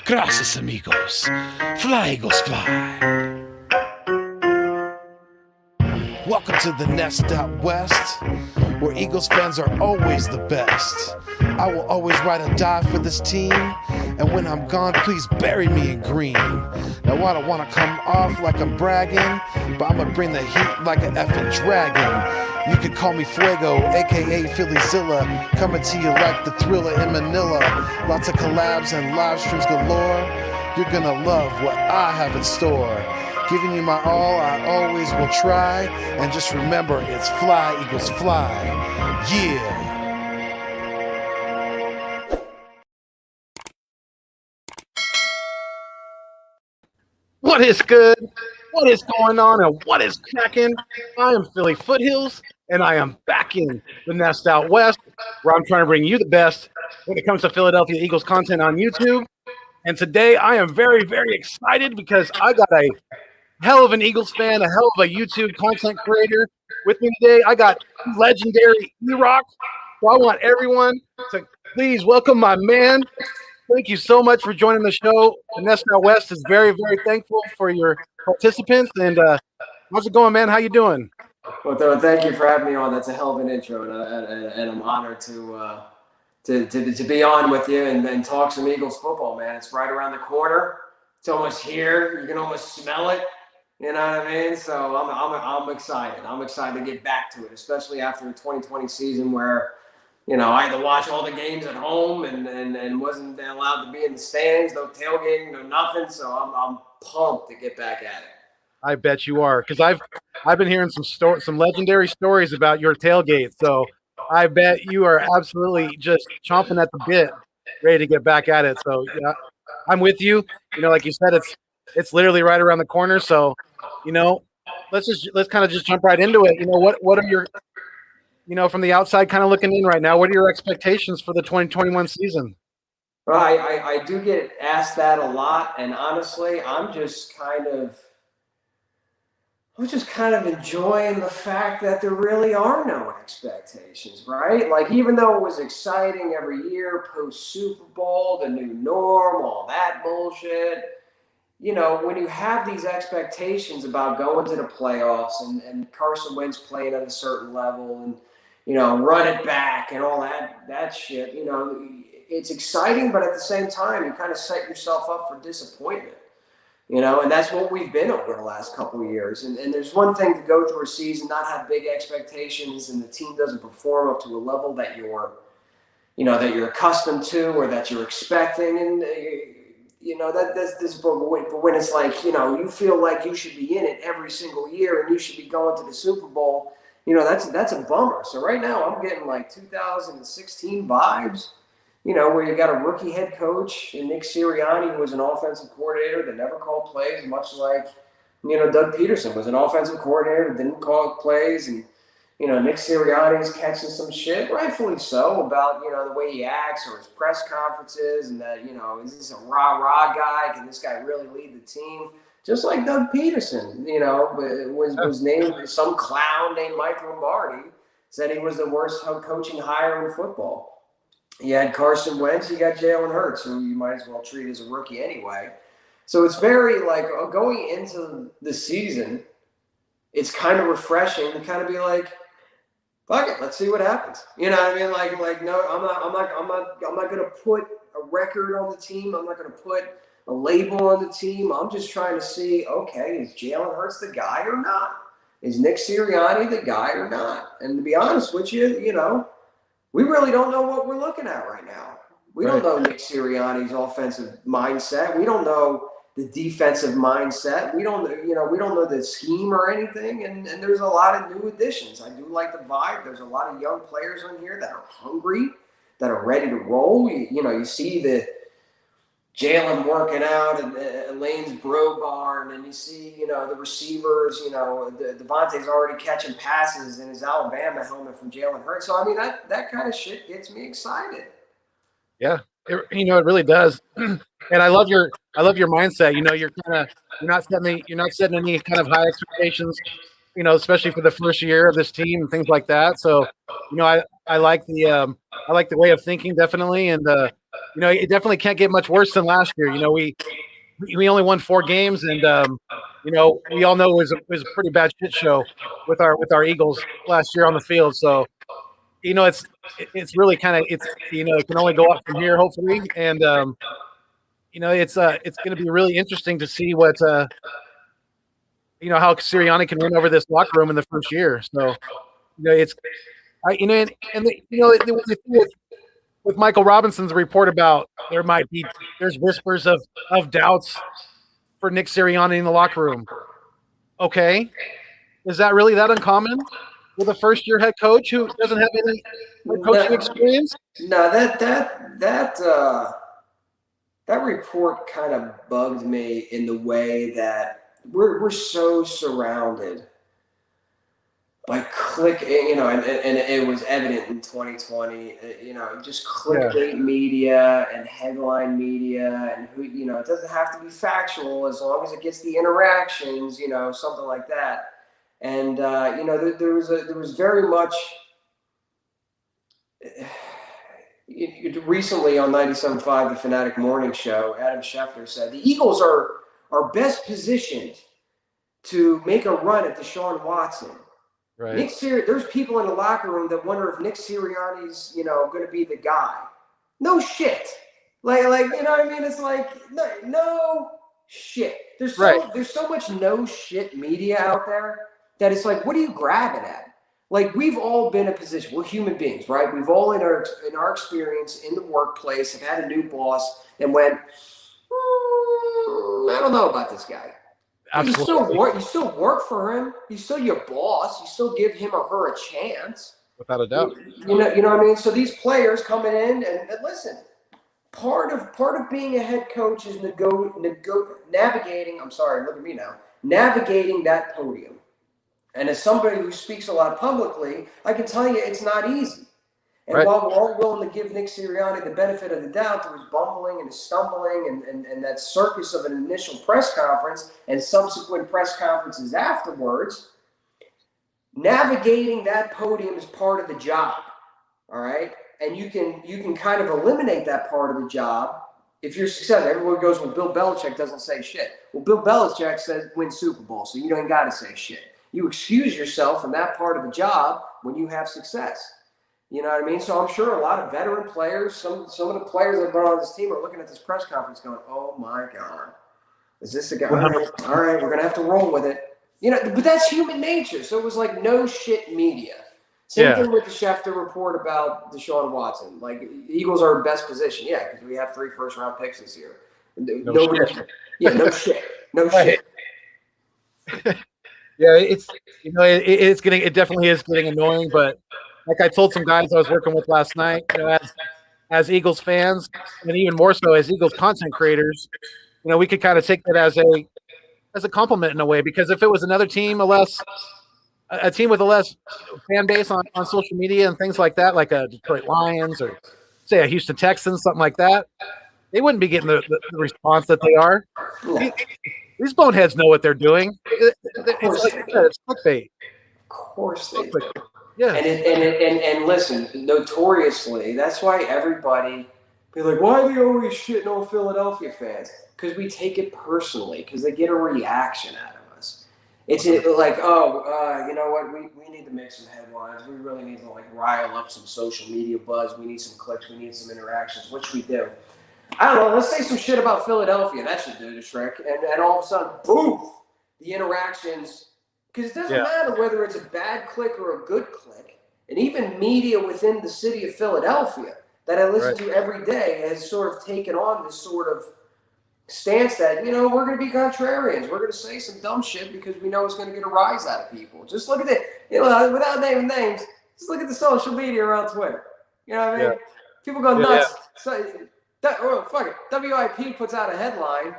Gracias, amigos. Fly, Eagles, fly. Welcome to the Nest out west, where Eagles fans are always the best. I will always ride or die for this team, and when I'm gone, please bury me in green. Now I don't want to come off like I'm bragging, but I'm gonna bring the heat like an effing dragon. You could call me Fuego, aka Phillyzilla, coming to you like the Thriller in Manila. Lots of collabs and live streams galore. You're gonna love what I have in store. Giving you my all, I always will try. And just remember, it's fly, Eagles, fly. Yeah. What is good? What is going on? And what is cracking? I am Philly Foothills, and I am back in the Nest out west, where I'm trying to bring you the best when it comes to Philadelphia Eagles content on YouTube. And today I am very, very excited because I got a hell of an Eagles fan, a hell of a YouTube content creator with me today. I got legendary EROCK. So I want everyone to please welcome my man. Thank you so much for joining the show. The Nest Out West is very, very thankful for your participants. And how's it going, man? How you doing? Well, thank you for having me on. That's a hell of an intro, and I'm honored to be on with you and talk some Eagles football, man. It's right around the corner. It's almost here. You can almost smell it. You know what I mean? So I'm excited. I'm excited to get back to it, especially after the 2020 season where, you know, I had to watch all the games at home and wasn't allowed to be in the stands, no tailgating, no nothing. So I'm pumped to get back at it. I bet you are, because I've been hearing some legendary stories about your tailgate. So I bet you are absolutely just chomping at the bit, ready to get back at it. So yeah, I'm with you. You know, like you said, it's literally right around the corner. So, you know, let's kind of just jump right into it. You know, what are your, you know, from the outside kind of looking in right now, what are your expectations for the 2021 season? Well, I do get asked that a lot, and honestly, I'm just kind of enjoying the fact that there really are no expectations, right? Like, even though it was exciting every year, post Super Bowl, the new norm, all that bullshit, you know, when you have these expectations about going to the playoffs and Carson Wentz playing at a certain level and, you know, run it back and all that shit, you know, it's exciting, but at the same time, you kind of set yourself up for disappointment. You know, and that's what we've been over the last couple of years. And there's one thing to go through a season, not have big expectations, and the team doesn't perform up to a level that you're accustomed to or that you're expecting. And, you know, that's this. But when it's like, you know, you feel like you should be in it every single year and you should be going to the Super Bowl, you know, that's a bummer. So right now I'm getting like 2016 vibes. You know, where you got a rookie head coach and Nick Sirianni, who was an offensive coordinator that never called plays, much like, you know, Doug Peterson was an offensive coordinator that didn't call plays. And, you know, Nick Sirianni is catching some shit, rightfully so, about, you know, the way he acts or his press conferences and that, you know, is this a rah-rah guy? Can this guy really lead the team? Just like Doug Peterson, you know, was named, some clown named Mike Lombardi said he was the worst coaching hire in football. You had Carson Wentz, you got Jalen Hurts, who you might as well treat as a rookie anyway. So it's very, like, going into the season, it's kind of refreshing to kind of be like, fuck it, let's see what happens. You know what I mean? Like no, I'm not going to put a record on the team. I'm not going to put a label on the team. I'm just trying to see, okay, is Jalen Hurts the guy or not? Is Nick Sirianni the guy or not? And to be honest with you, you know, we really don't know what we're looking at right now. We don't know Nick Sirianni's offensive mindset. We don't know the defensive mindset. We don't know the scheme or anything. And there's a lot of new additions. I do like the vibe. There's a lot of young players on here that are hungry, that are ready to roll. You see the Jalen working out and Lane's Bro Barn, and you see, you know, the receivers, you know, Devontae's already catching passes in his Alabama helmet from Jalen Hurts. So, I mean, that kind of shit gets me excited. Yeah, it really does. And I love your mindset. You know, you're not setting any kind of high expectations. especially for the first year of this team and things like that. So, I like the way of thinking definitely, and it definitely can't get much worse than last year. We only won 4 games, and we all know it was a pretty bad shit show with our Eagles last year on the field. So, it's really kind of it can only go up from here, hopefully, and it's going to be really interesting to see what how Sirianni can win over this locker room in the first year. So, it's the thing with Michael Robinson's report about there's whispers of doubts for Nick Sirianni in the locker room. Okay, is that really that uncommon with a first-year head coach who doesn't have any head coaching experience? No, that report kind of bugged me in the way that we're so surrounded by and it was evident in 2020, just clickbait media and headline media, and it doesn't have to be factual as long as it gets the interactions, something like that. And there was very much recently on 97.5, the Fanatic Morning Show, Adam Schefter said the Eagles are best positioned to make a run at Deshaun Watson. Right. There's people in the locker room that wonder if Nick Sirianni's, going to be the guy. No shit. Like, you know what I mean? It's like, no shit. There's so much no shit media out there that it's like, what are you grabbing at? Like, we've all been in a position. We're human beings, right? We've all in our experience in the workplace have had a new boss and went, I don't know about this guy. Absolutely. You still work for him. He's still your boss. You still give him or her a chance. Without a doubt. You know what I mean? So these players coming in and listen, part of being a head coach is navigating. I'm sorry, look at me now. Navigating that podium. And as somebody who speaks a lot publicly, I can tell you it's not easy. And while we're all willing to give Nick Sirianni the benefit of the doubt through his bumbling and his stumbling and that circus of an initial press conference and subsequent press conferences afterwards, navigating that podium is part of the job, all right? And you can kind of eliminate that part of the job if you're successful. Everyone goes, well, Bill Belichick doesn't say shit. Well, Bill Belichick says win Super Bowl, so you don't got to say shit. You excuse yourself from that part of the job when you have success. You know what I mean? So I'm sure a lot of veteran players, some of the players that have been on this team are looking at this press conference going, oh, my God. Is this the guy? All right, we're going to have to roll with it. But that's human nature. So it was like no shit media. Same thing with the Schefter report about Deshaun Watson. Like, the Eagles are in best position. Yeah, because we have 3 first-round picks this year. No shit. Yeah, no shit. No shit. Yeah, it definitely is getting annoying, but like I told some guys I was working with last night, as Eagles fans, and even more so as Eagles content creators, we could kind of take that as a compliment in a way, because if it was another team, a team with a less fan base on social media and things like that, like a Detroit Lions or say a Houston Texans, something like that, they wouldn't be getting the response that they are. These boneheads know what they're doing. It's clickbait. Of course they do. Yeah. And listen, notoriously, that's why everybody be like, why are they always shitting on Philadelphia fans? Because we take it personally, because they get a reaction out of us. It's like, you know what? We need to make some headlines. We really need to rile up some social media buzz. We need some clicks. We need some interactions, which we do. I don't know. Let's say some shit about Philadelphia. That should do the trick. And all of a sudden, boom, the interactions. Because it doesn't matter whether it's a bad click or a good click. And even media within the city of Philadelphia that I listen to every day has sort of taken on this sort of stance that, we're going to be contrarians. We're going to say some dumb shit because we know it's going to get a rise out of people. Just look at it. Without naming names, just look at the social media around Twitter. You know what I mean? Yeah. People go nuts. Fuck it. WIP puts out a headline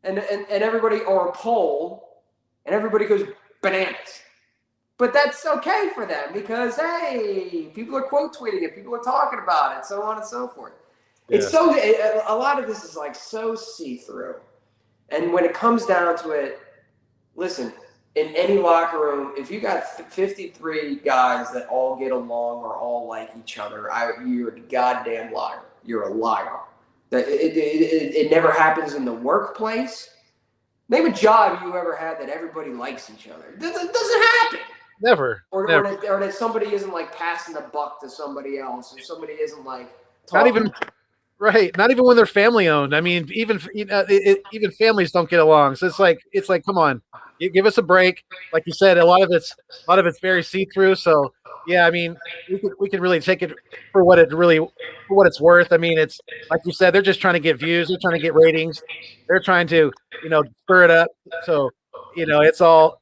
and everybody, or a poll, and everybody goes bananas. But that's okay for them because, hey, people are quote tweeting it, people are talking about it, so on and so forth. Yeah. It's a lot of this is so see-through. And when it comes down to it, listen, in any locker room, if you got 53 guys that all get along or all like each other, you're a goddamn liar. You're a liar. It never happens in the workplace. Name a job you ever had that everybody likes each other. It doesn't happen. Never. Or that somebody isn't like passing the buck to somebody else, or somebody isn't like talking. Not even when they're family owned. I mean, even even families don't get along. So it's like, come on, give us a break. Like you said, a lot of it's very see through. So yeah, I mean, we could really take it for what it's worth. I mean, it's like you said, they're just trying to get views, they're trying to get ratings, they're trying to spur it up. So it's all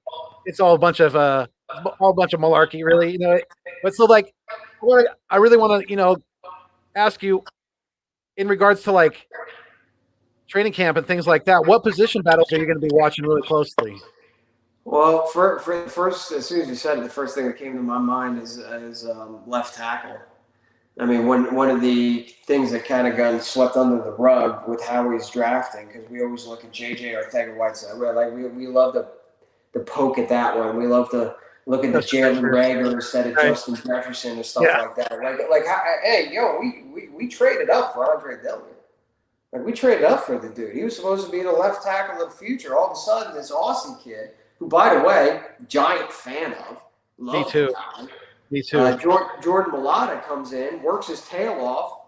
a bunch of malarkey, really. But so like, I really want to ask you in regards to like training camp and things like that, what position battles are you going to be watching really closely? Well, for first, as soon as you said it, the first thing that came to my mind is left tackle. I mean, one of the things that kind of got swept under the rug with how he's drafting, because we always look at J.J. Arcega-Whiteside. We love to poke at that one. We love to look at the Jalen Reagor instead of Justin Jefferson and stuff like that. We traded up for Andre Dillard. Like, we traded up for the dude. He was supposed to be the left tackle of the future. All of a sudden, this Austin kid, who, by the way, giant fan of. Me too. Jordan Mailata comes in, works his tail off,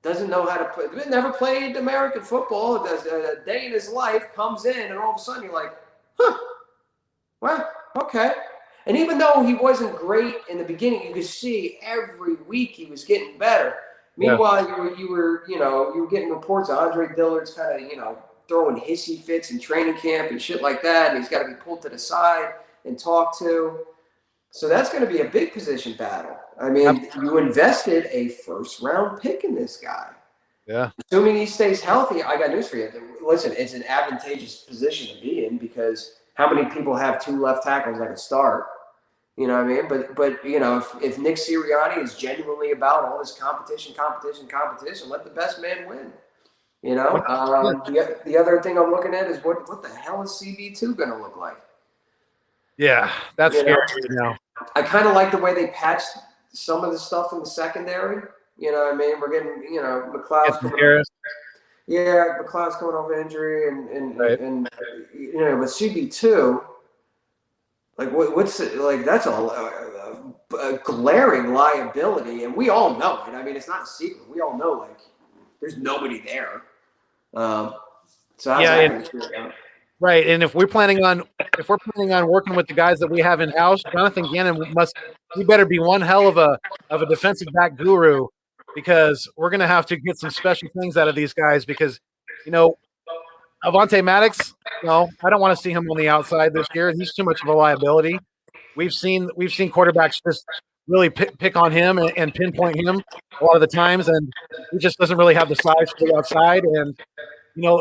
doesn't know how to play. Never played American football. Does a day in his life, comes in, and all of a sudden you're like, huh, well, okay. And even though he wasn't great in the beginning, you could see every week he was getting better. Meanwhile, you were getting reports of Andre Dillard's kind of, throwing hissy fits in training camp and shit like that, and he's got to be pulled to the side and talked to. So that's going to be a big position battle. I mean, you invested a first-round pick in this guy. Yeah. Assuming he stays healthy, I got news for you. Listen, it's an advantageous position to be in because how many people have two left tackles that can start? You know what I mean? But if Nick Sirianni is genuinely about all this competition, let the best man win. The other thing I'm looking at is what the hell is CB2 going to look like? Yeah, that's scary now. I kind of like the way they patched some of the stuff in the secondary. You know what I mean? We're getting, McLeod's McLeod's coming off injury, and with CB2. Like what's it, like? That's a glaring liability, and we all know it. I mean, it's not a secret. We all know like there's nobody there. Right, and if we're planning on working with the guys that we have in house, Jonathan Gannon he better be one hell of a defensive back guru, because we're going to have to get some special things out of these guys because Avonte Maddox, I don't want to see him on the outside this year. He's too much of a liability. We've seen quarterbacks just really pick on him and pinpoint him a lot of the times, and he just doesn't really have the size to go outside. And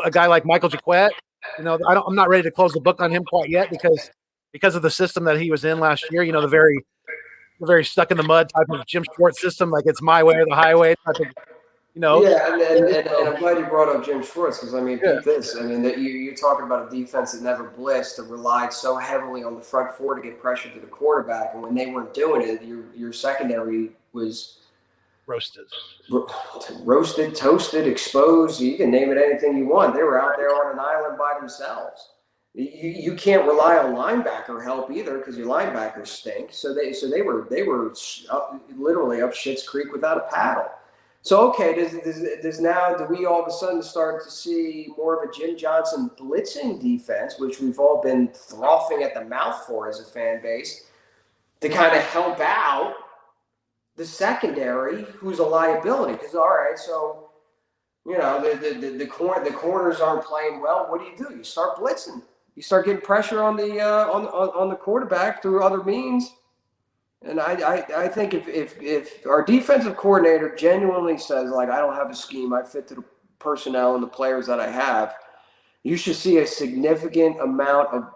a guy like Michael Jaquette, I'm not ready to close the book on him quite yet because of the system that he was in last year. The very stuck in the mud type of Jim Schwartz system, like it's my way or the highway type of. Yeah, and I'm glad you brought up Jim Schwartz because peep this. I mean, that you're talking about a defense that never blitzed, that relied so heavily on the front four to get pressure to the quarterback, and when they weren't doing it, your secondary was roasted, toasted, exposed. You can name it anything you want. They were out there on an island by themselves. You can't rely on linebacker help either because your linebackers stink. So they were literally up Schitt's Creek without a paddle. So, okay, do we all of a sudden start to see more of a Jim Johnson blitzing defense, which we've all been frothing at the mouth for as a fan base, to kind of help out the secondary, who's a liability? Because, all right, so, the corners aren't playing well. What do? You start blitzing. You start getting pressure on the on the quarterback through other means. And I think if our defensive coordinator genuinely says, like, I don't have a scheme, I fit to the personnel and the players that I have, you should see a significant amount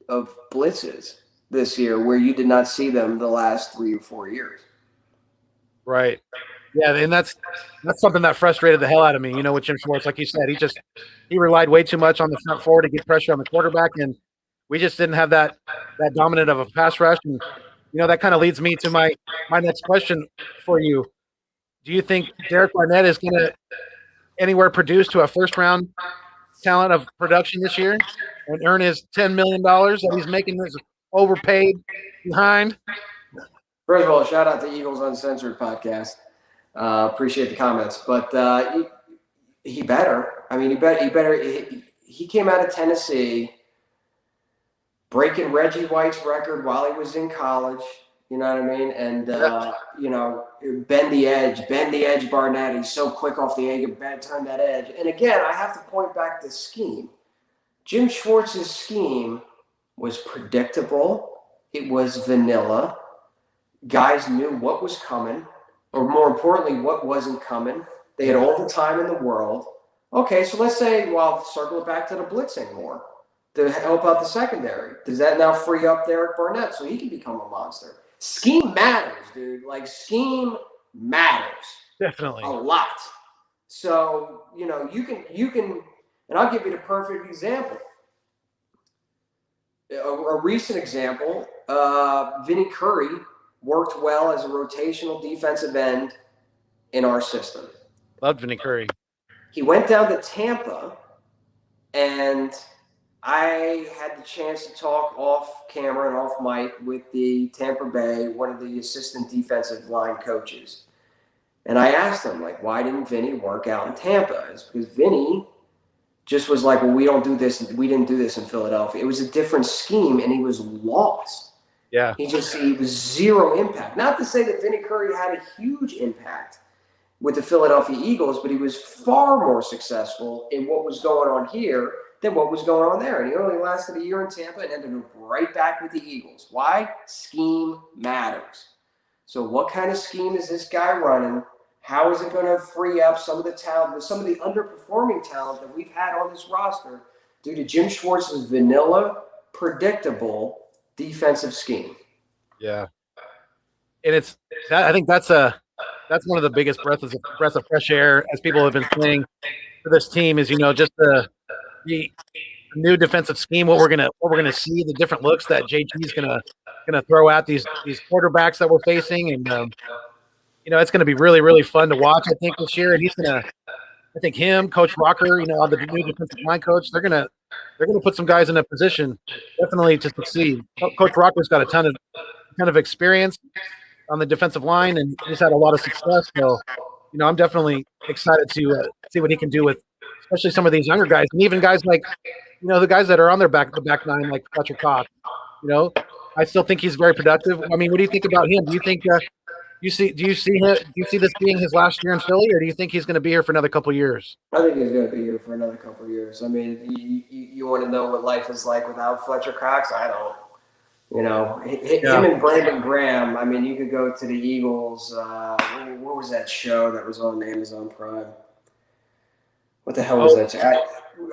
of blitzes this year where you did not see them the last 3 or 4 years. Right. Yeah, and that's something that frustrated the hell out of me, with Jim Schwartz. Like you said, he relied way too much on the front four to get pressure on the quarterback, and We just didn't have that dominant of a pass rush, and that kind of leads me to my next question for you. Do you think Derek Barnett is going to anywhere produce to a first round talent of production this year and earn his $10 million that he's making this overpaid behind? First of all, shout out to Eagles Uncensored podcast. Appreciate the comments, but he better. I mean, he better. He came out of Tennessee, breaking Reggie White's record while he was in college. You know what I mean? And bend the edge, Barnett. He's so quick off the egg, turn that edge. And again, I have to point back to scheme. Jim Schwartz's scheme was predictable. It was vanilla. Guys knew what was coming, or more importantly, what wasn't coming. They had all the time in the world. Okay, so let's say, well, circle it back to the blitzing more to help out the secondary. Does that now free up Derek Barnett so he can become a monster? Scheme matters, dude. Like, scheme matters. Definitely. A lot. So, you can, and I'll give you the perfect example. A recent example, Vinny Curry worked well as a rotational defensive end in our system. Loved Vinny Curry. He went down to Tampa, and I had the chance to talk off camera and off mic with the Tampa Bay, one of the assistant defensive line coaches. And I asked him, like, why didn't Vinny work out in Tampa? It's because Vinny just was like, well, we don't do this. We didn't do this in Philadelphia. It was a different scheme, and he was lost. Yeah. He was zero impact. Not to say that Vinny Curry had a huge impact with the Philadelphia Eagles, but he was far more successful in what was going on here than what was going on there. And he only lasted a year in Tampa and ended up right back with the Eagles. Why? Scheme matters. So what kind of scheme is this guy running? How is it going to free up some of the talent, some of the underperforming talent that we've had on this roster due to Jim Schwartz's vanilla, predictable defensive scheme? Yeah. And I think that's one of the biggest breaths of fresh air, as people have been saying, for this team is, just the new defensive scheme, what we're gonna see, the different looks that JG's gonna throw at these quarterbacks that we're facing, and it's gonna be really, really fun to watch, I think, this year. And I think him, Coach Rocker, on the new defensive line coach, they're gonna put some guys in a position definitely to succeed. Coach Rocker's got a ton of experience on the defensive line, and he's had a lot of success. So, I'm definitely excited to see what he can do with, especially some of these younger guys, and even guys like, the guys that are on the back nine, like Fletcher Cox. I still think he's very productive. I mean, what do you think about him? Do you think do you see this being his last year in Philly, or do you think he's going to be here for another couple of years? I think he's going to be here for another couple of years. I mean, you want to know what life is like without Fletcher Cox? I don't. Him and Brandon Graham. I mean, you could go to the Eagles. What was that show that was on Amazon Prime? What the hell was that?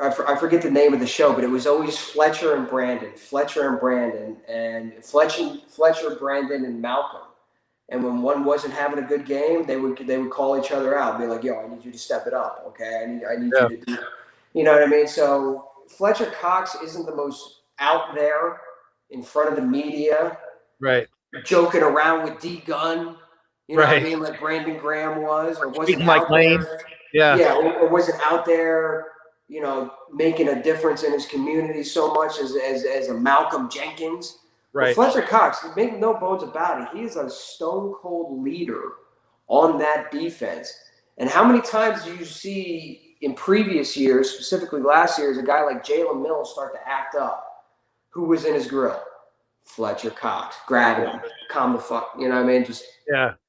I forget the name of the show, but it was always Fletcher and Brandon, and Fletcher, Brandon, and Malcolm. And when one wasn't having a good game, they would call each other out and be like, "Yo, I need you to step it up, okay? I need you to do," you know what I mean? So Fletcher Cox isn't the most out there in front of the media, right? Joking around with D Gun, you know what I mean, like Brandon Graham was, or wasn't out Lane. Yeah, or wasn't out there, making a difference in his community so much as a Malcolm Jenkins. Right. Well, Fletcher Cox, make no bones about it, he is a stone cold leader on that defense. And how many times do you see in previous years, specifically last year, is a guy like Jalen Mills start to act up? Who was in his grill? Fletcher Cox. Grab him. Calm the fuck. You know what I mean? Just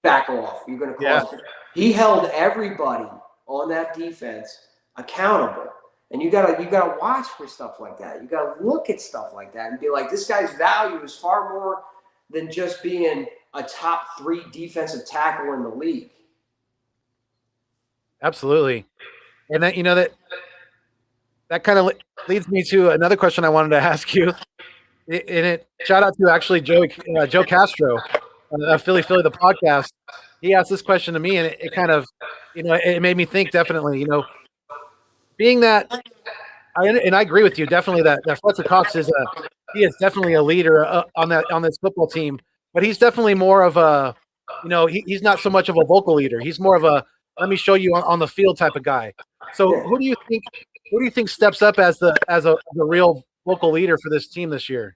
back off. You're going to cause it. He held everybody on that defense accountable. And you gotta watch for stuff like that. You gotta look at stuff like that and be like, this guy's value is far more than just being a top 3 defensive tackle in the league. Absolutely. And that that kind of leads me to another question I wanted to ask you. Shout out to actually Joe Castro, Philly the podcast. He asked this question to me, and it kind of, it made me think definitely. Being that I agree with you. Definitely that Fletcher Cox is definitely a leader on this football team, but he's definitely more of a, he's not so much of a vocal leader. He's more of a let me show you on the field type of guy. So Yeah. who do you think steps up as the real vocal leader for this team this year?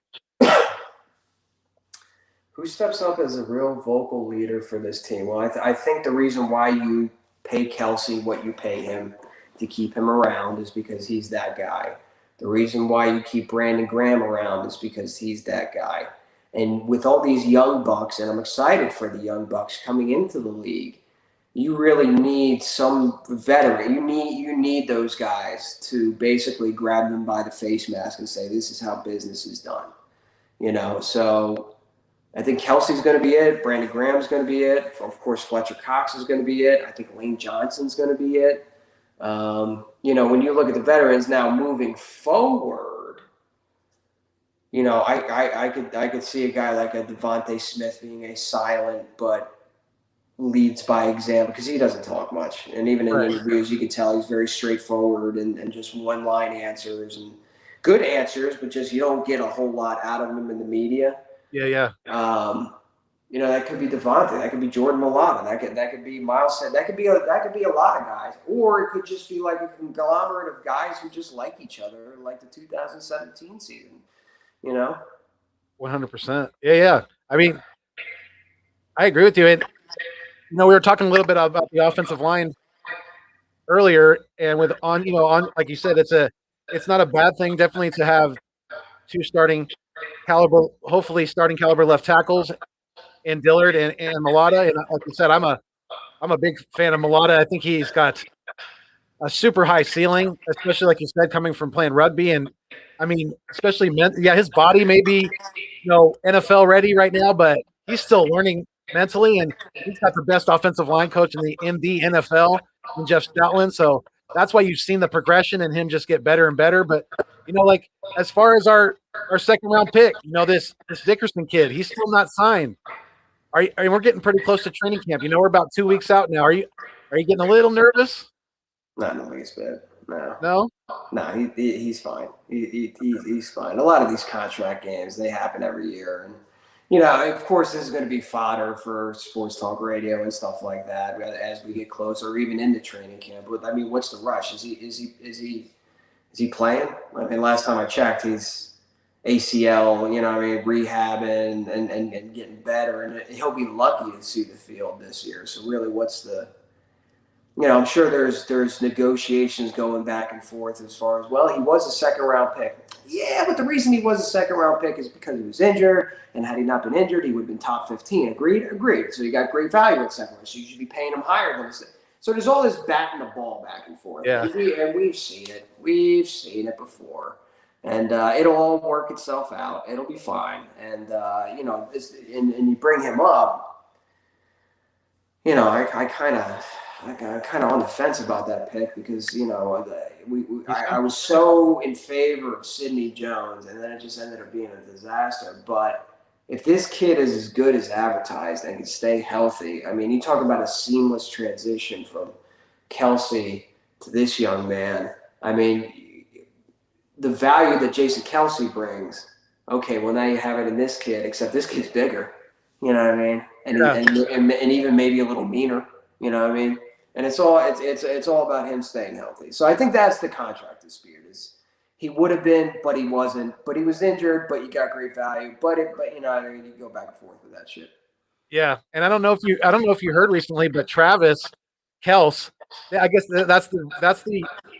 Who steps up as a real vocal leader for this team? Well, I think the reason why you pay Kelsey what you pay him to keep him around is because he's that guy. The reason why you keep Brandon Graham around is because he's that guy. And with all these young bucks, and I'm excited for the young bucks coming into the league, you really need some veteran. You need those guys to basically grab them by the face mask and say, "This is how business is done." So I think Kelsey's going to be it. Brandon Graham's going to be it. Of course, Fletcher Cox is going to be it. I think Lane Johnson's going to be it. When you look at the veterans now moving forward, I could see a guy like a Devontae Smith being a silent but leads by example because he doesn't talk much. And even in interviews, you can tell he's very straightforward and just one-line answers and good answers, but just you don't get a whole lot out of him in the media. Yeah. That could be Devontae, that could be Jordan Mailata, that could be Miles Sanders, that could be a lot of guys, or it could just be like a conglomerate of guys who just like each other, like the 2017 season. 100%. Yeah. I mean, I agree with you. And we were talking a little bit about the offensive line earlier, and with on like you said, it's not a bad thing definitely to have two hopefully starting caliber left tackles in Dillard and Mailata. And like you said, I'm a big fan of Mailata. I think he's got a super high ceiling, especially like you said, coming from playing rugby. And I mean, especially his body may be NFL ready right now, but he's still learning mentally, and he's got the best offensive line coach in the NFL in Jeff Stoutland. So that's why you've seen the progression and him just get better and better. But like as far as our second round pick, this Dickerson kid, he's still not signed. We're getting pretty close to training camp. We're about 2 weeks out now. Are you getting a little nervous? Not in the least bit. No. He's fine. He's fine. A lot of these contract games, they happen every year, and of course, this is going to be fodder for sports talk radio and stuff like that as we get closer, or even into training camp. But I mean, what's the rush? Is he playing? I mean, last time I checked, he's ACL, rehabbing and getting better, and he'll be lucky to see the field this year. So really, what's the I'm sure there's negotiations going back and forth as far as, well, he was a second round pick. Yeah, but the reason he was a second round pick is because he was injured, and had he not been injured, he would have been top 15. Agreed. So you got great value at second round. So you should be paying him higher than this. So there's all this batting the ball back and forth. Yeah. And we've seen it. We've seen it before. And it'll all work itself out. It'll be fine. And, and you bring him up, I kind of on the fence about that pick because, I was so in favor of Sidney Jones, and then it just ended up being a disaster. But if this kid is as good as advertised and can stay healthy, I mean, you talk about a seamless transition from Kelsey to this young man. I mean, the value that Jason Kelsey brings, okay, well, now you have it in this kid, except this kid's bigger. You know what I mean? And even maybe a little meaner. You know what I mean? And it's all about him staying healthy. So I think that's the contract dispute. Is he would have been, but he wasn't. But he was injured, but you got great value. But you go back and forth with that shit. Yeah, and I don't know if you heard recently, but Travis Kelce, I guess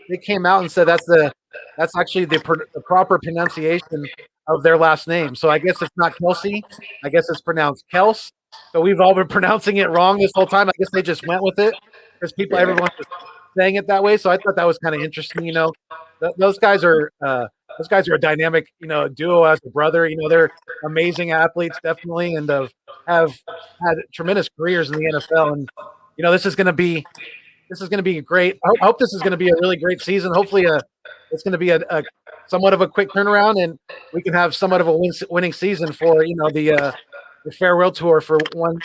they came out and said that's actually the proper pronunciation of their last name. So I guess it's not Kelsey. I guess it's pronounced Kels. So we've all been pronouncing it wrong this whole time. I guess they just went with it because everyone's just saying it that way. So I thought that was kind of interesting. Those guys are a dynamic, duo as a brother. They're amazing athletes, definitely, and have had tremendous careers in the NFL. And this is going to be great. I hope this is going to be a really great season. Hopefully, it's going to be a somewhat of a quick turnaround, and we can have somewhat of a winning season for the farewell tour for one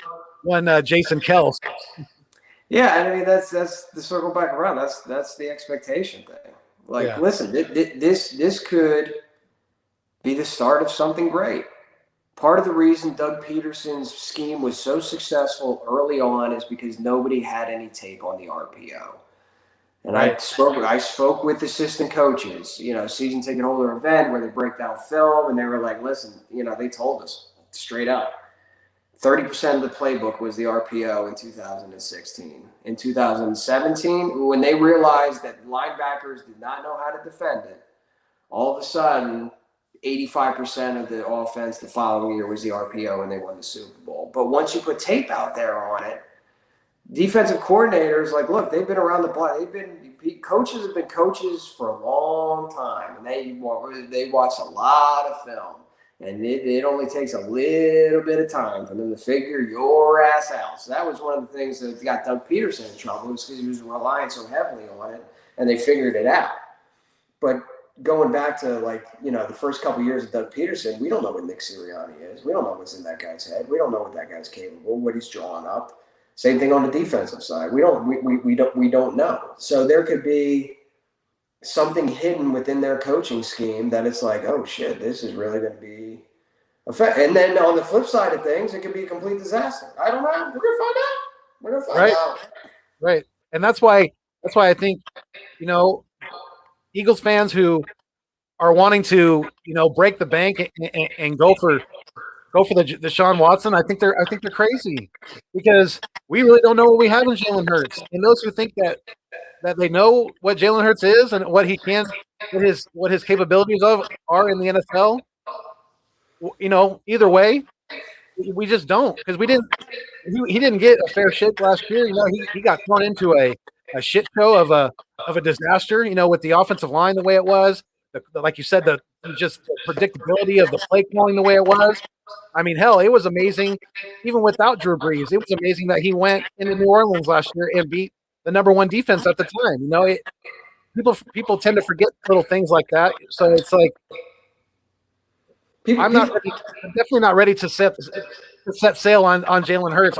Jason Kelce. Yeah, and I mean that's the circle back around. That's the expectation thing. Like, listen, this could be the start of something great. Part of the reason Doug Peterson's scheme was so successful early on is because nobody had any tape on the RPO. And I spoke with assistant coaches, season ticket holder event where they break down film, and they were like, listen, they told us straight up, 30% of the playbook was the RPO in 2016. In 2017, when they realized that linebackers did not know how to defend it, all of a sudden, 85% of the offense the following year was the RPO, and they won the Super Bowl. But once you put tape out there on it, defensive coordinators, like, look, they've been around the block. Coaches have been coaches for a long time, and they watch a lot of film. And it only takes a little bit of time for them to figure your ass out. So that was one of the things that got Doug Peterson in trouble, was because he was relying so heavily on it, and they figured it out. But going back to, the first couple of years of Doug Peterson, we don't know what Nick Sirianni is. We don't know what's in that guy's head. We don't know what that guy's capable, what he's drawing up. Same thing on the defensive side. We don't know. So there could be something hidden within their coaching scheme that it's like, oh shit, this is really going to be effect. And then on the flip side of things, it could be a complete disaster. I don't know. We're gonna find out. We're gonna find out. Right. And that's why I think, Eagles fans who are wanting to, break the bank and go for the Deshaun Watson, I think they're crazy, because we really don't know what we have in Jalen Hurts. And those who think that they know what Jalen Hurts is and what he can, what his capabilities are in the NFL, either way, we just don't, because he didn't get a fair shake last year. He got thrown into a shit show of a disaster, with the offensive line the way it was, like you said, the predictability of the play calling the way it was. I mean, hell, it was amazing. Even without Drew Brees, it was amazing that he went into New Orleans last year and beat the number one defense at the time. People tend to forget little things like that. So it's like, I'm definitely not ready to set sail on Jalen Hurts,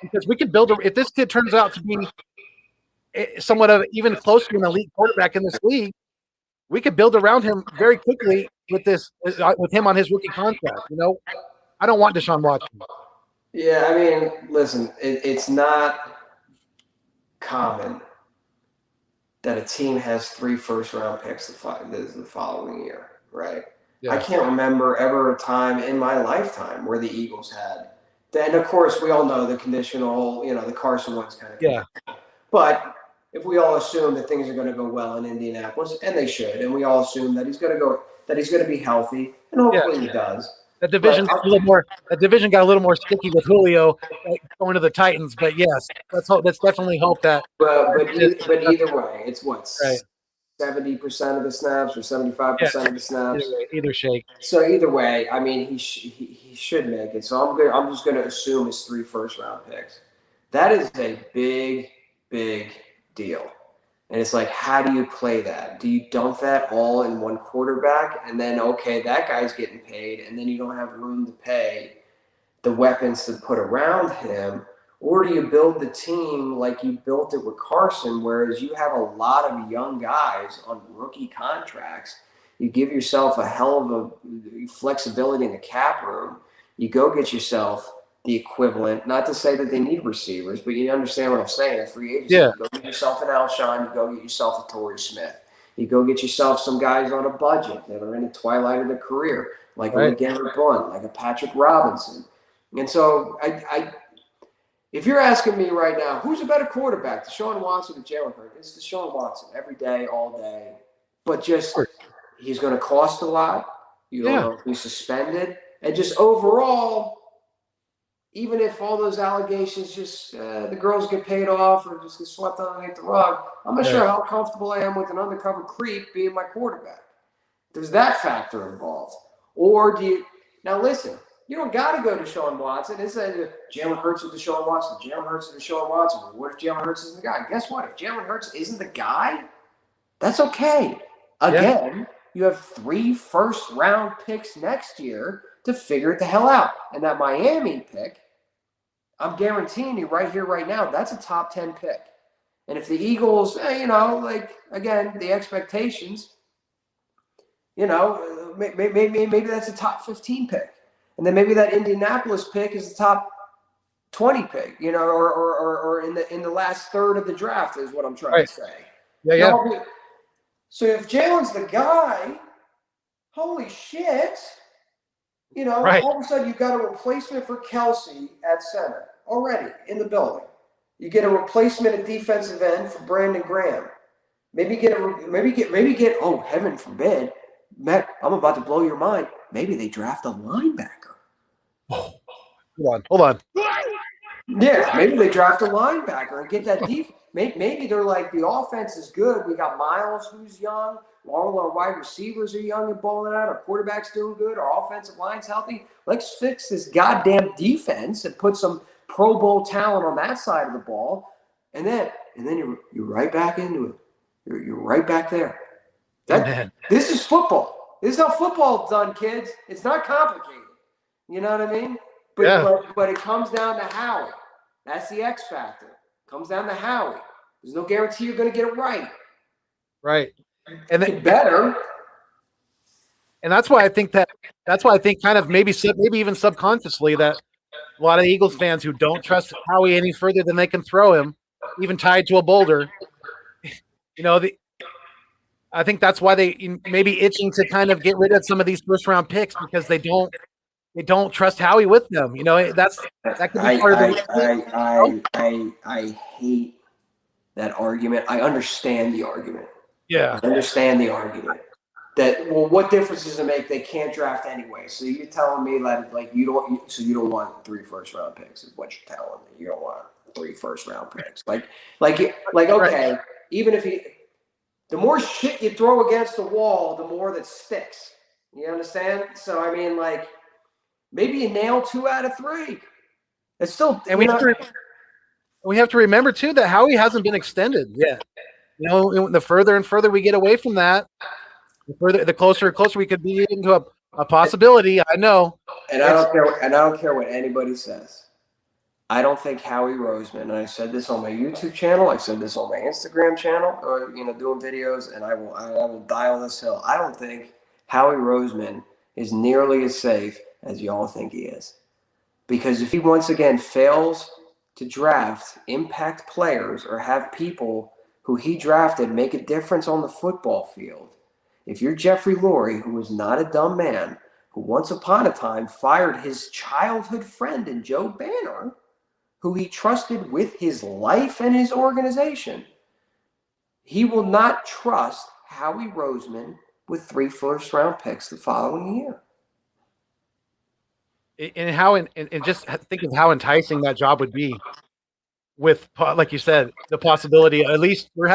because we could build if this kid turns out to be somewhat of even close to an elite quarterback in this league, we could build around him very quickly with him on his rookie contract. I don't want Deshaun Watson. Yeah, I mean, listen, it's not common that a team has 3 first-round picks the following year, right? Yeah. I can't remember ever a time in my lifetime where the Eagles had. Then, of course, we all know the conditional, the Carson Wentz kind of. Yeah. But if we all assume that things are going to go well in Indianapolis, and they should, and we all assume that he's going to be healthy, and hopefully he does. The division got a little more sticky with Julio going to the Titans, but yes, let's definitely hope that. But either way, it's what, 70% of the snaps or 75% of the snaps. Either shake. So either way, I mean, he should make it. So I'm just going to assume it's 3 first-round picks. That is a big deal. And it's like, how do you play that? Do you dump that all in one quarterback, and then, okay, that guy's getting paid, and then you don't have room to pay the weapons to put around him? Or do you build the team like you built it with Carson, whereas you have a lot of young guys on rookie contracts? You give yourself a hell of a flexibility in the cap room. You go get yourself the equivalent, not to say that they need receivers, but you understand what I'm saying. Free agency, You go get yourself an Alshon, you go get yourself a Torrey Smith. You go get yourself some guys on a budget that are in the twilight of their career, like a LeGarrette Blount, like a Patrick Robinson. And so if you're asking me right now, who's a better quarterback, Deshaun Watson or Jalen Hurts? It's Deshaun Watson every day, all day. But just he's going to cost a lot. You don't know if he's suspended. And just overall, even if all those allegations the girls get paid off or just get swept underneath the rug, I'm not sure how comfortable I am with an undercover creep being my quarterback. There's that factor involved. Or do you – now listen, you don't got to go to Deshaun Watson. It's Jalen Hurts or Deshaun Watson. Jalen Hurts or Deshaun Watson. What if Jalen Hurts isn't the guy? Guess what? If Jalen Hurts isn't the guy, that's okay. Again, you have 3 first-round picks next year to figure it the hell out. And that Miami pick, I'm guaranteeing you right here, right now, that's a top 10 pick. And if the Eagles, like, again, the expectations, maybe that's a top 15 pick. And then maybe that Indianapolis pick is the top 20 pick, or in the last third of the draft is what I'm trying to say. Yeah. So if Jalen's the guy, holy shit, Right. all of a sudden you've got a replacement for Kelsey at center already in the building. You get a replacement at defensive end for Brandon Graham. Maybe get oh, heaven forbid, Matt, I'm about to blow your mind. Maybe they draft a linebacker. Hold on. Yeah, maybe they draft a linebacker and get that deep. Maybe they're like, the offense is good. We got Miles, who's young. All our wide receivers are young and balling out. Our quarterback's doing good. Our offensive line's healthy. Let's fix this goddamn defense and put some Pro Bowl talent on that side of the ball. And then you're right back into it. You're right back there. This is football. This is how football's done, kids. It's not complicated. You know what I mean? But it comes down to Howie. That's the X factor. It comes down to Howie. There's no guarantee you're going to get it right. Right. And then better. And that's why I think kind of maybe even subconsciously that a lot of Eagles fans who don't trust Howie any further than they can throw him, even tied to a boulder, I think that's why they may be itching to kind of get rid of some of these first round picks because they don't trust Howie with them. That could be part of the. I hate that argument. I understand the argument. Yeah, I understand the argument. That, well, what difference does it make? They can't draft anyway. So you're telling me that, like, you don't want 3 first round picks is what you're telling me. You don't want 3 first round picks. Like okay, even if the more shit you throw against the wall, the more that sticks. You understand? So I mean, like, maybe you nail 2 out of 3. It's still, and we have to remember too that Howie hasn't been extended yet. The further and further we get away from that, the closer and closer we could be into a possibility. I know. And I don't care what anybody says. I don't think Howie Roseman, and I said this on my YouTube channel, I said this on my Instagram channel, or doing videos, and I will die on this hill. I don't think Howie Roseman is nearly as safe as y'all think he is. Because if he once again fails to draft impact players or have people who he drafted make a difference on the football field, if you're Jeffrey Lurie, who is not a dumb man, who once upon a time fired his childhood friend in Joe Banner, who he trusted with his life and his organization, he will not trust Howie Roseman with 3 first-round picks the following year. And just think of how enticing that job would be with, like you said, the possibility, at least we're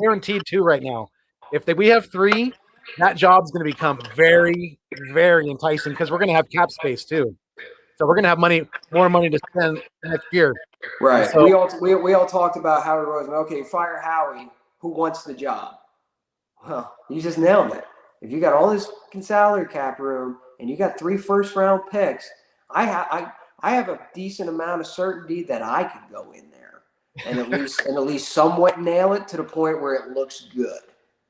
guaranteed 2 right now. If we have 3, that job's going to become very, very enticing because we're going to have cap space too. So we're going to have more money to spend next year. Right. So, we all talked about Howie Roseman. Okay, fire Howie. Who wants the job? Well, you just nailed it. If you got all this salary cap room and you got 3 first-round picks, I have a decent amount of certainty that I could go in there and at least somewhat nail it to the point where it looks good.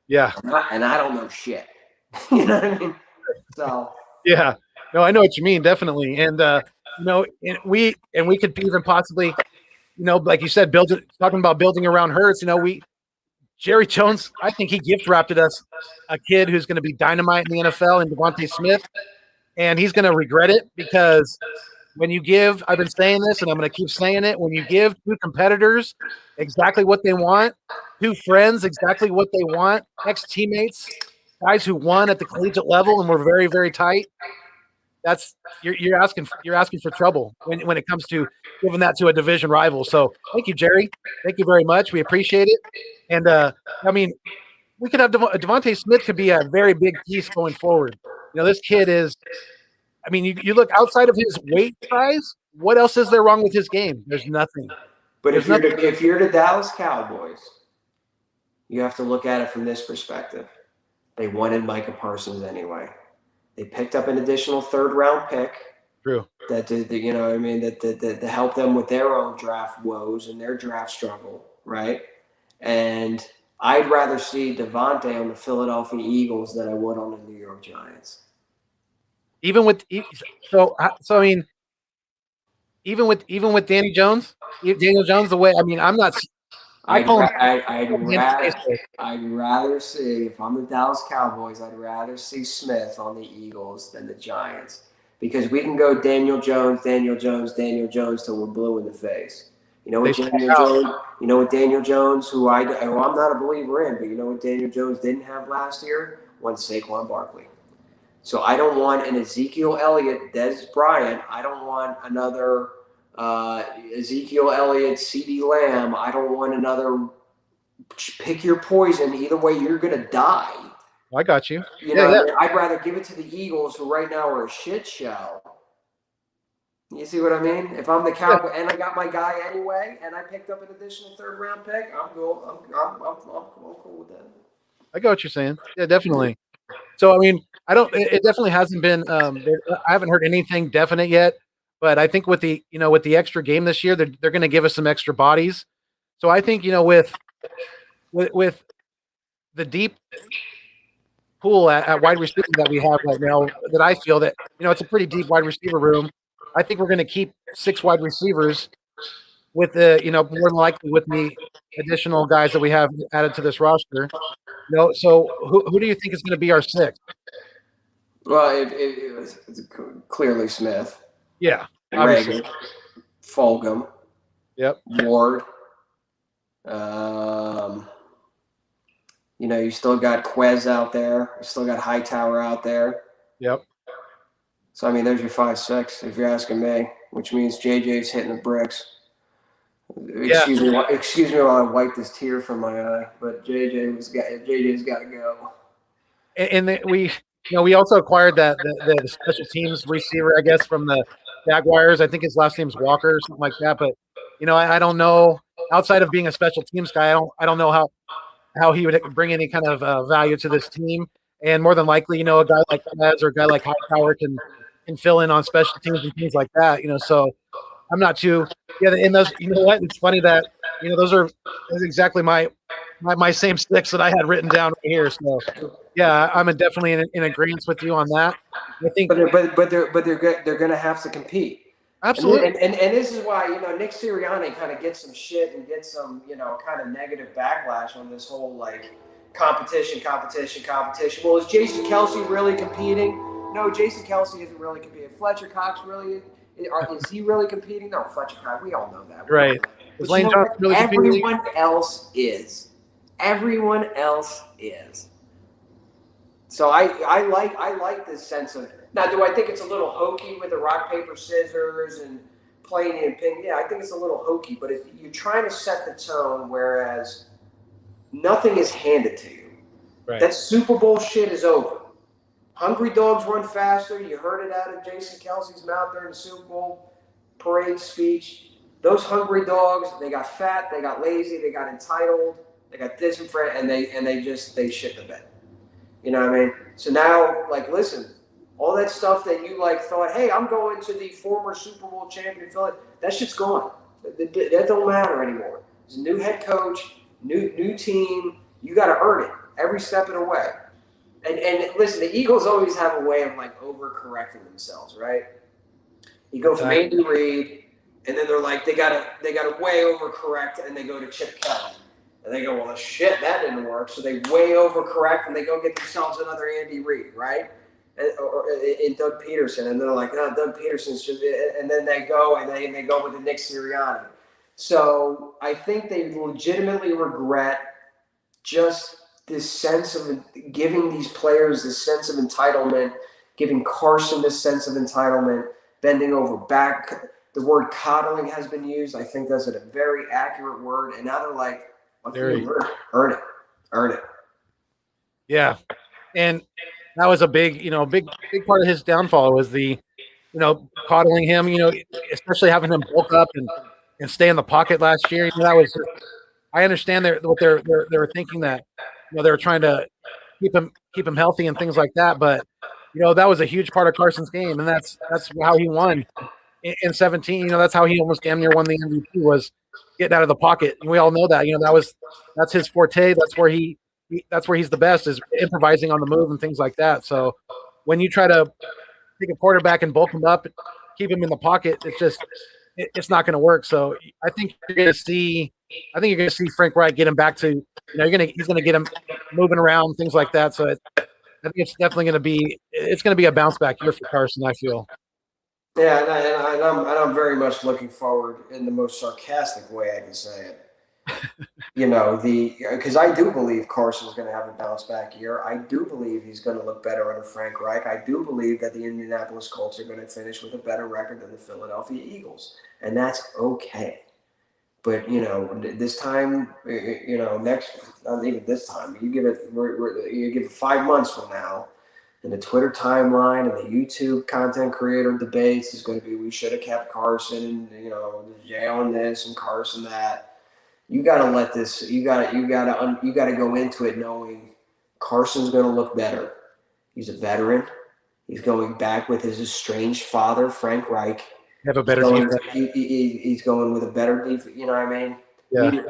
Yeah. And I don't know shit. You know what I mean? So. Yeah. No, I know what you mean, definitely. And we could even possibly, like you said, talking about building around Hurts. Jerry Jones, I think he gift wrapped us a kid who's going to be dynamite in the NFL, and Devontae Smith, and he's going to regret it because when you give, I've been saying this, and I'm going to keep saying it. When you give 2 competitors exactly what they want, 2 friends exactly what they want, ex-teammates, guys who won at the collegiate level and were very, very tight. You're asking for trouble when it comes to giving that to a division rival. So thank you, Jerry. Thank you very much. We appreciate it. And we could have Devontae Smith could be a very big piece going forward. This kid is. I mean, you look outside of his weight size. What else is there wrong with his game? There's nothing. But if you're the Dallas Cowboys, you have to look at it from this perspective. They wanted Micah Parsons anyway. They picked up an additional 3rd-round pick. True. To help them with their own draft woes and their draft struggle, right? And I'd rather see Devontae on the Philadelphia Eagles than I would on the New York Giants. Even with I mean, even with Daniel Jones, the way I'm not. I'd call him. rather see, if I'm the Dallas Cowboys, I'd rather see Smith on the Eagles than the Giants, because we can go Daniel Jones till we're blue in the face. You know what Daniel Jones, who I'm not a believer in, but you know what Daniel Jones didn't have last year? One Saquon Barkley. So I don't want an Ezekiel Elliott, Des Bryant. I don't want another Ezekiel Elliott, CeeDee Lamb. I don't want another. Pick your poison. Either way, you're gonna die. I got you. You know, I mean? I'd rather give it to the Eagles, who right now are a shit show. You see what I mean? If I'm the Cowboy and I got my guy anyway, and I picked up an additional third-round pick, I'm cool. I'm cool with that. I got what you're saying. Yeah, definitely. So I mean, it definitely hasn't been. I haven't heard anything definite yet, but I think with the extra game this year, they're going to give us some extra bodies. So I think with the deep pool at wide receiver that we have right now, that I feel that it's a pretty deep wide receiver room. I think we're going to keep 6 wide receivers with the more than likely with the additional guys that we have added to this roster. So who do you think is going to be our 6th? Well, it was clearly Smith. Yeah, Reagan, Fulgham. Yep. Ward. You still got Quez out there. You still got Hightower out there. Yep. So, I mean, there's your 5-6, if you're asking me, which means JJ's hitting the bricks. Excuse me while I wipe this tear from my eye, but JJ's got to go. And we also acquired the special teams receiver, I guess, from the Jaguars. I think his last name's Walker or something like that. But I don't know. Outside of being a special teams guy, I don't know how he would bring any kind of value to this team. And more than likely, a guy like Pez or a guy like Hightower can fill in on special teams and things like that. So I'm not too. Yeah, and those. You know what? It's funny that that's exactly my same 6 that I had written down right here. So yeah, I'm definitely in agreement with you on that. I think, but they're going to have to compete. Absolutely. And this is why Nick Sirianni kind of gets some shit and gets some kind of negative backlash on this whole like competition. Well, is Jason Kelce really competing? No, Jason Kelce isn't really competing. Fletcher Cox really. Is he really competing? No, Fletcher Cox. We all know that. Right. But Lane Johnson really everyone else is. Everyone else is. So I like this sense of. Now, do I think it's a little hokey with the rock, paper, scissors and playing and ping? Yeah, I think it's a little hokey. But if you're trying to set the tone, whereas nothing is handed to you, right. That Super Bowl shit is over. Hungry dogs run faster. You heard it out of Jason Kelce's mouth during the Super Bowl parade speech. Those hungry dogs, they got fat, they got lazy, they got entitled, they got disenfranchised, and they shit the bed. You know what I mean? So now, like, listen, all that stuff that you thought, hey, I'm going to the former Super Bowl champion Philly, that shit's gone. That don't matter anymore. There's a new head coach, new team. You got to earn it every step of the way. And listen, the Eagles always have a way of overcorrecting themselves, right? You go from Andy Reid, and then they're like they gotta way overcorrect, and they go to Chip Kelly, and they go, well, shit, that didn't work, so they way overcorrect, and they go get themselves another Andy Reid, right? And Doug Peterson, and they're like, no, Doug Peterson should be, and then they go and they go with the Nick Sirianni. So I think they legitimately regret just this sense of giving these players this sense of entitlement, giving Carson this sense of entitlement, bending over back. The word coddling has been used. I think that's a very accurate word. And now they're like, earn it. Yeah. And that was a big part of his downfall was the, coddling him, especially having him bulk up and stay in the pocket last year. That was, I understand what they were thinking, that, they were trying to keep him healthy and things like that. But, that was a huge part of Carson's game. And that's how he won in 17. That's how he almost damn near won the MVP, was getting out of the pocket, and we all know that. That's his forte. That's where he's the best, is improvising on the move and things like that. So when you try to take a quarterback and bulk him up, keep him in the pocket, it's not going to work. So I think you're going to see Frank Reich get him back to, he's going to get him moving around, things like that. So I think it's definitely going to be a bounce back year for Carson, I feel. Yeah, I'm very much looking forward in the most sarcastic way I can say it. Because I do believe Carson's going to have a bounce back year. I do believe he's going to look better under Frank Reich. I do believe that the Indianapolis Colts are going to finish with a better record than the Philadelphia Eagles, and that's okay. But this time, next, not even this time. You give it 5 months from now, and the Twitter timeline and the YouTube content creator debates is going to be, we should have kept Carson, and Jalen this and Carson that. You got to let this. You got to go into it knowing Carson's going to look better. He's a veteran. He's going back with his estranged father, Frank Reich. Have a better defense. He's going with a better defense. You know what I mean? Yeah.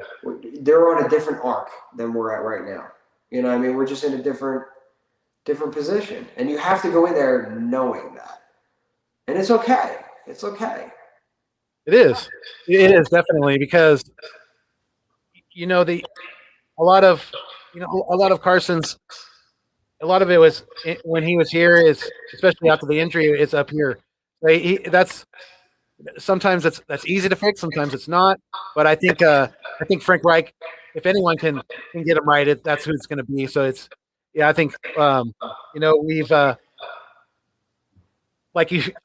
They're on a different arc than we're at right now. You know what I mean? We're just in a different position, and you have to go in there knowing that, and it's okay. It's okay. It is. It is definitely, because a lot of Carson's, a lot of it was when he was here, is especially after the injury, it's up here. That's sometimes that's easy to fix, sometimes it's not. But I think Frank Reich, if anyone can get him right, that's who it's going to be. So I think we've I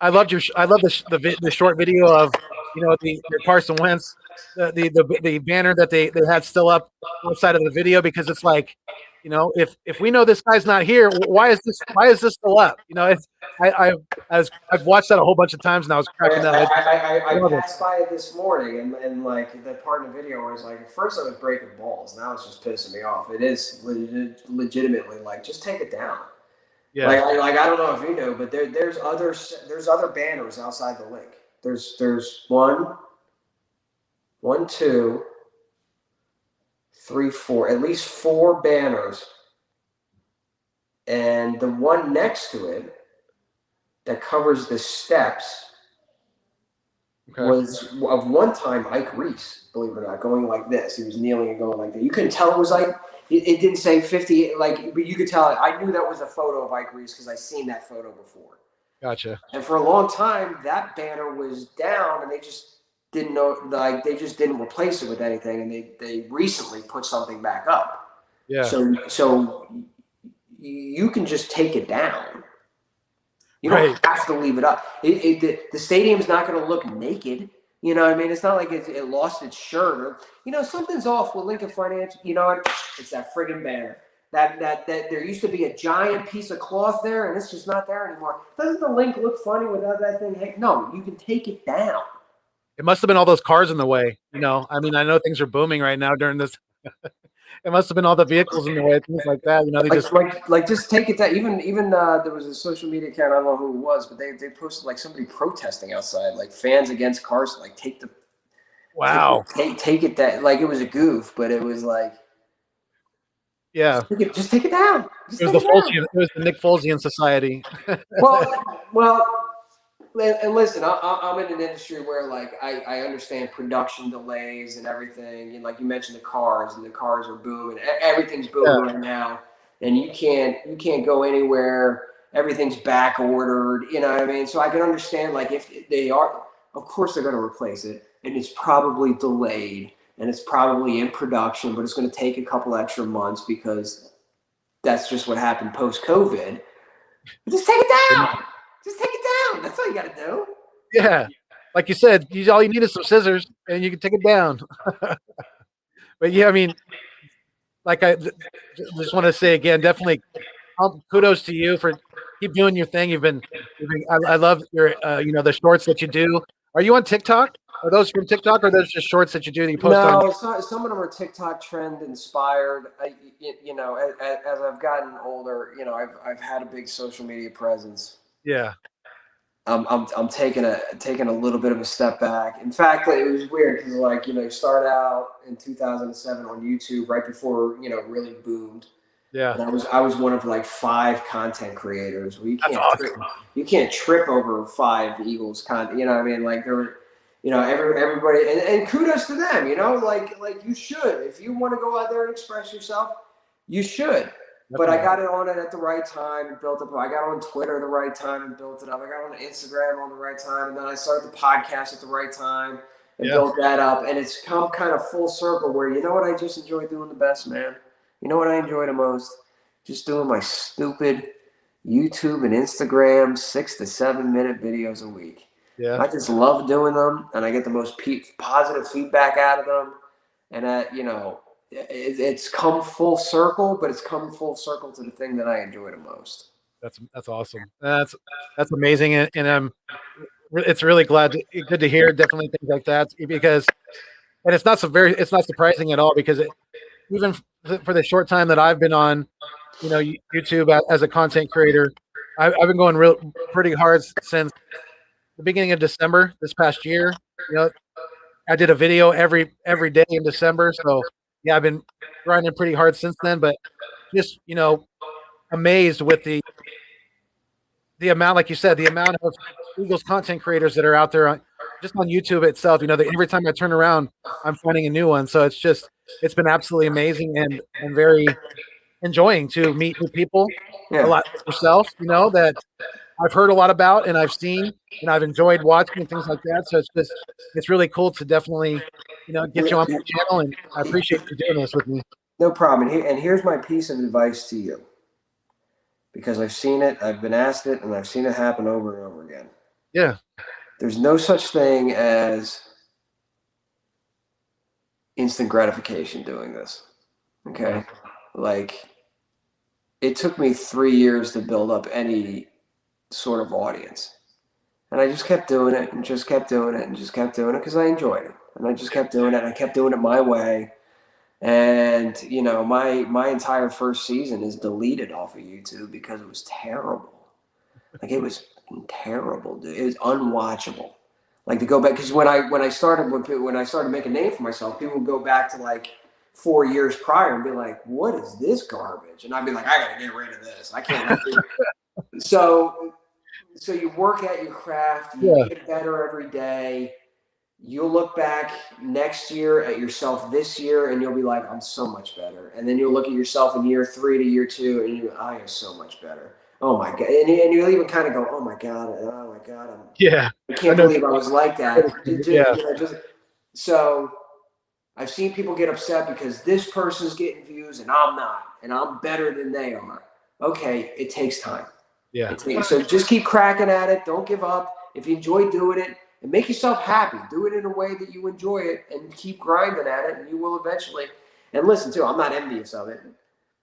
love the short video of the Carson Wentz, the banner that they had still up outside of the video, because it's like, if we know this guy's not here, why is this still up? I've watched that a whole bunch of times, and I was cracking that. I passed by it this morning, and like the part of the video where it's like, at first I was breaking balls, now it's just pissing me off. It is legitimately like, just take it down. Yeah. Like I don't know if you know, but there's other banners outside the link. There's one, two, three, four, at least 4 banners, and the one next to it that covers the steps was of one time Ike Reese, believe it or not, going like this. He was kneeling and going like that. You couldn't tell it was like, it didn't say 50, but you could tell. I knew that was a photo of Ike Reese because I seen that photo before. Gotcha. And for a long time, that banner was down, and they just didn't know, they just didn't replace it with anything, and they recently put something back up. Yeah. So you can just take it down. You don't have to leave it up. The stadium's not going to look naked. You know what I mean? It's not like it lost its shirt, or something's off with Lincoln Financial. You know what? It's that friggin' banner. That there used to be a giant piece of cloth there, and it's just not there anymore. Doesn't the link look funny without that thing? Hey, no, you can take it down. It must have been all those cars in the way. I mean, I know things are booming right now during this. It must have been all the vehicles in the way, things like that. They just take it down. Even there was a social media account, I don't know who it was, but they posted like somebody protesting outside, like fans against cars, like take it that, like it was a goof, but it was like, yeah, just take it down. It was the Nick Folesian Society. well. And listen, I'm in an industry where like I understand production delays and everything, and like you mentioned the cars are booming. Everything's booming right now, and you can't go anywhere. Everything's back ordered. You know what I mean? So I can understand, like, if they are, of course they're going to replace it, and it's probably delayed, and it's probably in production, but it's going to take a couple extra months because that's just what happened post-COVID. Just take it down. Just take it down. That's all you got to do. Yeah. Like you said, all you need is some scissors, and you can take it down. But yeah, I mean, like I just want to say again, definitely kudos to you for keep doing your thing. I love your, the shorts that you do. Are you on TikTok? Are those from TikTok, or are those just shorts that you do that you post on? No, some of them are TikTok trend inspired. As I've gotten older, I've had a big social media presence. Yeah. I'm taking a little bit of a step back. In fact, it was weird because like you start out in 2007 on YouTube right before it really boomed. Yeah. And I was one of like 5 content creators. Well, That's awesome. you can't trip over 5 Eagles content. You know what I mean? Like there were, everybody, and kudos to them. Like you should, if you want to go out there and express yourself, you should. But I got it on it at the right time and built up. I got on Twitter at the right time and built it up. I got on Instagram on the right time, and then I started the podcast at the right time and built that up. And it's come kind of full circle where you know what I just enjoy doing the best, man. You know what I enjoy the most? Just doing my stupid YouTube and Instagram 6 to 7 minute videos a week. Yeah. I just love doing them, and I get the most positive feedback out of them. And it's come full circle, but it's come full circle to the thing that I enjoy the most. That's awesome. That's amazing, and it's really good to hear definitely things like that because, and it's not surprising at all because even for the short time that I've been on, YouTube as a content creator, I've been going pretty hard since the beginning of December this past year. I did a video every day in December, so yeah, I've been grinding pretty hard since then. But just amazed with the amount, like you said, the amount of Eagles content creators that are out there just on YouTube itself. Every time I turn around, I'm finding a new one. So it's been absolutely amazing and very enjoying to meet new people, a lot like yourself, that I've heard a lot about and I've seen and I've enjoyed watching and things like that. So it's really cool to definitely, get you on my channel, and I appreciate you doing this with me. No problem. And here's my piece of advice to you, because I've seen it, I've been asked it, and I've seen it happen over and over again. Yeah. There's no such thing as instant gratification doing this. Okay. Like, it took me 3 years to build up any sort of audience. And I just kept doing it and just kept doing it and just kept doing it because I enjoyed it. And I just kept doing it, and I kept doing it my way. And, my entire first season is deleted off of YouTube because it was terrible. Like, it was terrible, dude. It was unwatchable. Like, to go back, because when I started making a name for myself, people would go back to like 4 years prior and be like, "What is this garbage?" And I'd be like, "I got to get rid of this. I can't." So you work at your craft. You get better every day. You'll look back next year at yourself this year, and you'll be like, "I'm so much better." And then you'll look at yourself in year 3 to year 2, and I am so much better. Oh my God. And you'll even kind of go, "Oh my God. I can't believe I was like that." So I've seen people get upset because this person's getting views and I'm not, and I'm better than they are. Okay, it takes time. Yeah. So just keep cracking at it. Don't give up. If you enjoy doing it, and make yourself happy. Do it in a way that you enjoy it, and keep grinding at it, and you will eventually. And listen, too, I'm not envious of it.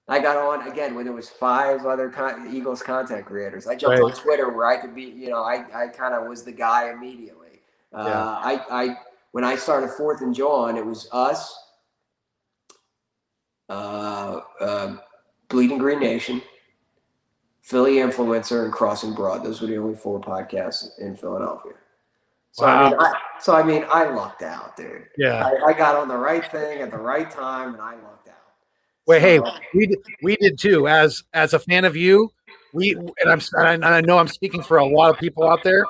I got on, again, when there was 5 other Eagles content creators. I jumped on Twitter where I could be, I kind of was the guy immediately. When I started 4th and John, it was us, Bleeding Green Nation, Philly Influencer, and Crossing Broad. Those were the only 4 podcasts in Philadelphia. So, wow. I lucked out, dude. Yeah. I got on the right thing at the right time, and I lucked out. Wait, hey, we did too. As a fan of you, I know I'm speaking for a lot of people out there.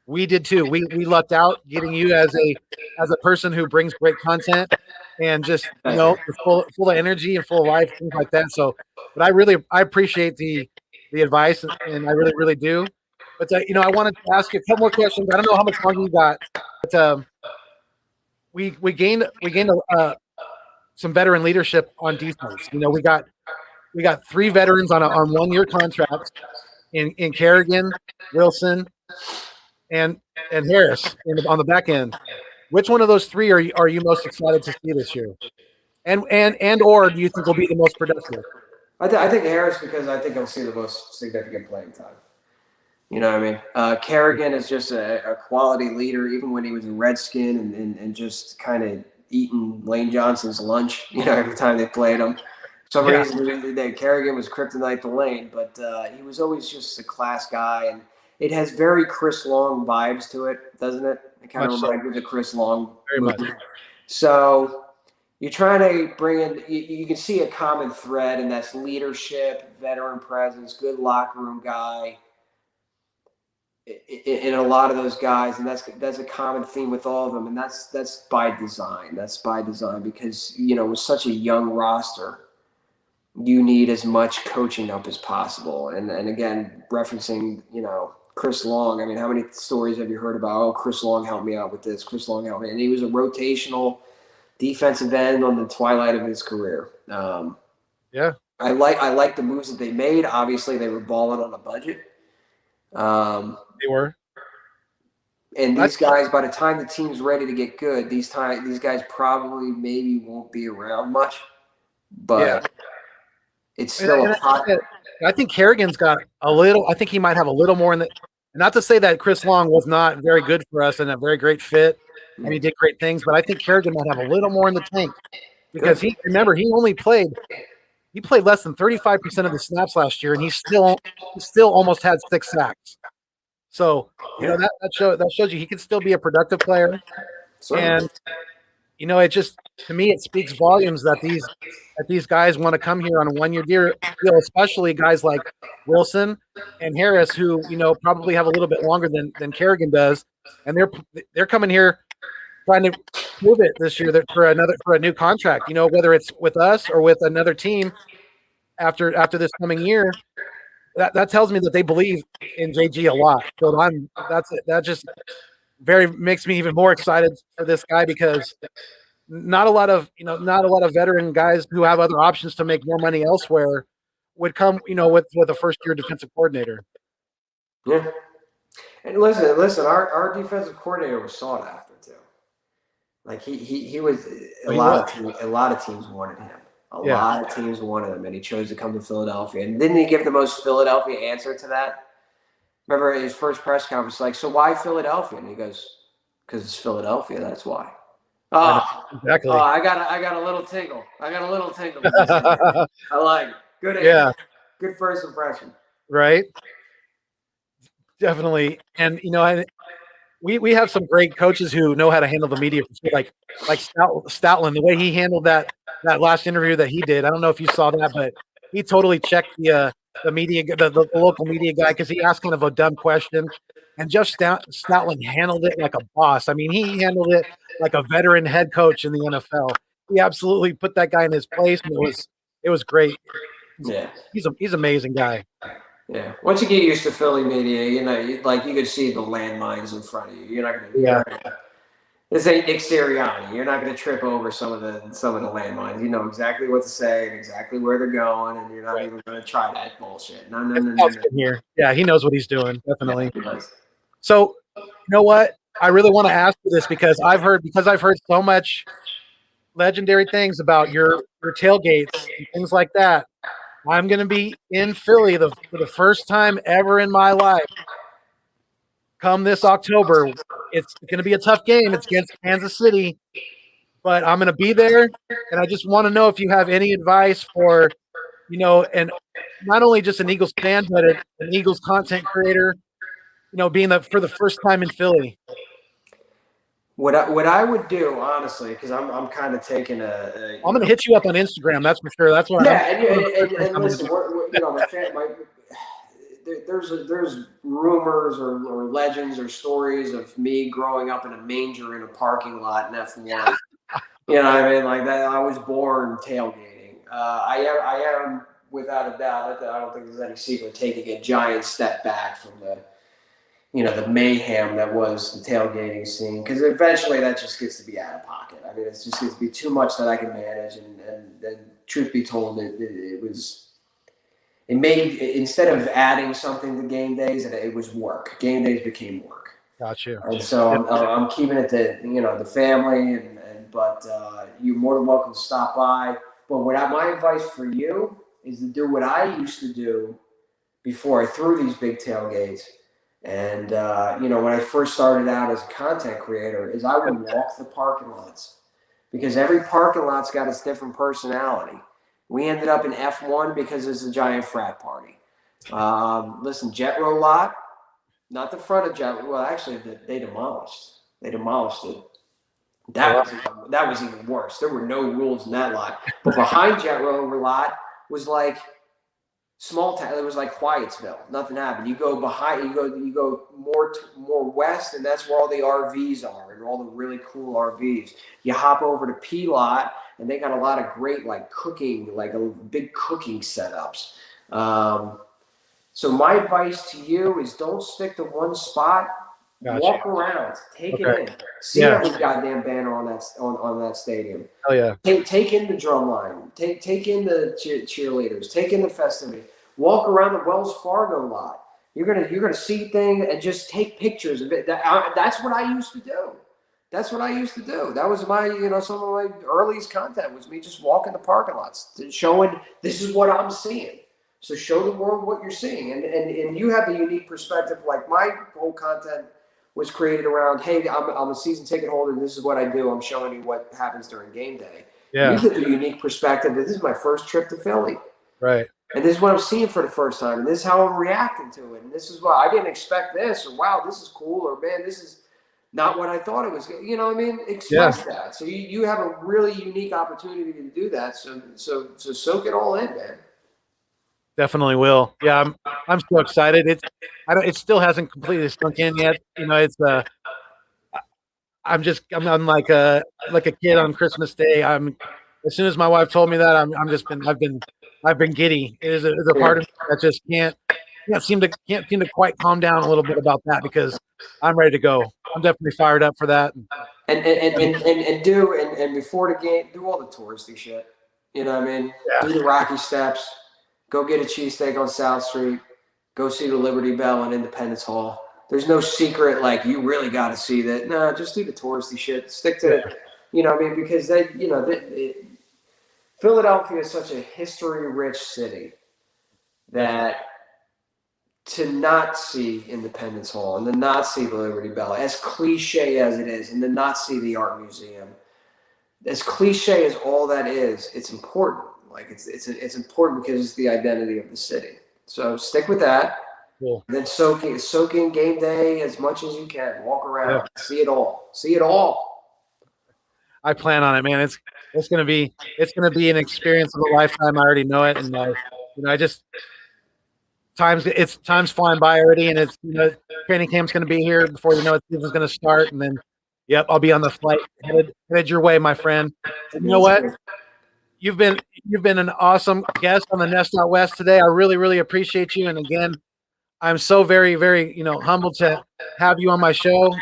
We did too. We lucked out getting you as a person who brings great content and just full of energy and full of life, things like that. So, but I appreciate the advice, and I really do. But I wanted to ask you a couple more questions. I don't know how much longer you got, but we gained some veteran leadership on defense. We got 3 veterans on 1-year contracts in Kerrigan, Wilson, and Harris on the back end. Which one of those 3 are you most excited to see this year? And or do you think will be the most productive? I think Harris, because I think he'll see the most significant playing time. You know what I mean? Kerrigan is just a quality leader, even when he was a Redskin and just kind of eating Lane Johnson's lunch, every time they played him. For some reason, Kerrigan was kryptonite to Lane, but he was always just a class guy. And it has very Chris Long vibes to it, doesn't it? It kind of reminds me of the Chris Long movie. So you're trying to bring in, you can see a common thread, and that's leadership, veteran presence, good locker room guy in a lot of those guys, and that's a common theme with all of them, and that's by design. That's by design because, with such a young roster, you need as much coaching up as possible. And again, referencing, Chris Long, I mean, how many stories have you heard about, oh, Chris Long helped me out with this, Chris Long helped me, and he was a rotational defensive end on the twilight of his career. Yeah. I like the moves that they made. Obviously, they were balling on a budget. They were. And these guys, by the time the team's ready to get good, these guys probably maybe won't be around much. But it's still I think Kerrigan's got a little. I think he might have a little more in the. Not to say that Chris Long was not very good for us and a very great fit, and he did great things, but I think Kerrigan might have a little more in the tank because he played less than 35% of the snaps last year, and he still almost had 6 sacks. So that shows you he can still be a productive player. And it just, to me, it speaks volumes that these guys want to come here on a 1-year deal, especially guys like Wilson and Harris, who probably have a little bit longer than Kerrigan does, and they're coming here trying to prove it this year that for a new contract. Whether it's with us or with another team after this coming year. That tells me that they believe in JG a lot. So that just makes me even more excited for this guy because not a lot of veteran guys who have other options to make more money elsewhere would come, with a first-year defensive coordinator. Yeah. And listen, our defensive coordinator was sought after too. Like he was a lot of teams wanted him. A lot of teams wanted him, and he chose to come to Philadelphia. And didn't he give the most Philadelphia answer to that? Remember his first press conference, like, so why Philadelphia? And he goes, because it's Philadelphia, that's why. Oh, exactly. Oh, I got a little tingle. I like it. Good answer. Yeah. Good first impression. Right. Definitely. And, we have some great coaches who know how to handle the media, like Stoutland, the way he handled that last interview that he did. I don't know if you saw that, but he totally checked the media, the local media guy, because he asked kind of a dumb question, and Jeff Stoutland handled it like a boss. I mean, he handled it like a veteran head coach in the NFL. He absolutely put that guy in his place, and it was great. Yeah, he's an amazing guy. Yeah. Once you get used to Philly media, you could see the landmines in front of you. You're not going to. Yeah. This ain't Nick Sirianni. You're not going to trip over some of the landmines. You know exactly what to say and exactly where they're going, and you're not even going to try that bullshit. No. Here. Yeah, he knows what he's doing. Definitely. Yeah, so, you know what? I really want to ask you this because I've heard so much legendary things about your tailgates and things like that. I'm going to be in Philly for the first time ever in my life. Come this October, it's going to be a tough game. It's against Kansas City, but I'm going to be there, and I just want to know if you have any advice for, and not only just an Eagles fan, but an Eagles content creator, being for the first time in Philly. What I would do, honestly, because I'm kind of taking I'm going to hit you up on Instagram. That's for sure. That's what. Yeah, and listen, there's rumors or legends or stories of me growing up in a manger in a parking lot in F1. You know what I mean? Like that, I was born tailgating. I am without a doubt. I don't think there's any secret taking a giant step back from the mayhem that was the tailgating scene, because eventually that just gets to be out of pocket. I mean, it just gets to be too much that I can manage, and truth be told, it made, instead of adding something to game days, it was work. Game days became work. Gotcha. And so I'm keeping it to the family, but you're more than welcome to stop by. But my advice for you is to do what I used to do before I threw these big tailgates. And, when I first started out as a content creator, is I would walk the parking lots, because every parking lot's got its different personality. We ended up in F1 because it's a giant frat party. Listen, Jet Row lot, not the front of Jet. Well, actually, they demolished. They demolished it. Oh, That was even worse. There were no rules in that lot. But behind Jet Rover lot was like small town. It was like Quietsville. Nothing happened. You go behind. You go more west, and that's where all the RVs are and all the really cool RVs. You hop over to P lot, and they got a lot of great like cooking, like a big cooking setups. So my advice to you is don't stick to one spot. gotcha. Walk around, take it in, see every goddamn banner on that stadium. Oh yeah. Take in the drum line, take in the cheerleaders, take in the festivity. Walk around the Wells Fargo lot. You're gonna see things and just take pictures of it. That's what I used to do. That's what I used to do. That was my, some of my earliest content was me just walking the parking lots, showing this is what I'm seeing. So show the world what you're seeing, and you have the unique perspective. Like my whole content was created around, hey, I'm a season ticket holder. This is what I do. I'm showing you what happens during game day. Yeah. You get the unique perspective that this is my first trip to Philly. Right. And this is what I'm seeing for the first time. And this is how I'm reacting to it. And this is what I didn't expect this, or wow, this is cool, or man, this is not what I thought it was. You know what I mean? Express that. So you have a really unique opportunity to do that. So soak it all in, man. Definitely will. Yeah, I'm so excited. It still hasn't completely sunk in yet. It's I'm like a kid on Christmas Day. As soon as my wife told me that, I've been giddy. It's a part of me that just can't seem to quite calm down a little bit about that, because I'm ready to go. I'm definitely fired up for that. And before the game, do all the touristy shit. You know what I mean? Yeah. Do the Rocky Steps. Go get a cheesesteak on South Street. Go see the Liberty Bell and Independence Hall. There's no secret, like, you really got to see that. No, just do the touristy shit. Stick to it. You know what I mean? Because Philadelphia is such a history-rich city that to not see Independence Hall and to not see the Liberty Bell, as cliche as it is, and to not see the Art Museum, as cliche as all that is, it's important. Like it's important because it's the identity of the city. So stick with that. Cool. And then soak in game day as much as you can. Walk around, see it all. See it all. I plan on it, man. It's gonna be an experience of a lifetime. I already know it, and time's flying by already, and training camp's gonna be here before you know it. Season's gonna start, and then I'll be on the flight headed your way, my friend. And you know what? You've been an awesome guest on the Nest Out West today. I really, really appreciate you. And again, I'm so very, very, humbled to have you on my show.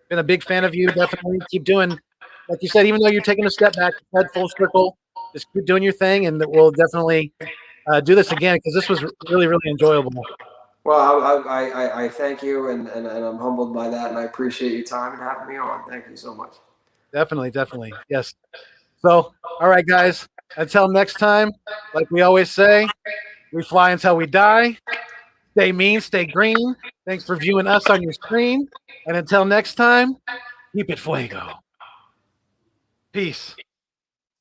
Been a big fan of you. Definitely keep doing, like you said, even though you're taking a step back, head full circle, just keep doing your thing, and we'll definitely do this again, because this was really, really enjoyable. Well, I thank you, and I'm humbled by that, and I appreciate your time and having me on. Thank you so much. Definitely. Yes. So, all right, guys, until next time, like we always say, we fly until we die. Stay mean, stay green. Thanks for viewing us on your screen. And until next time, keep it fuego. Peace.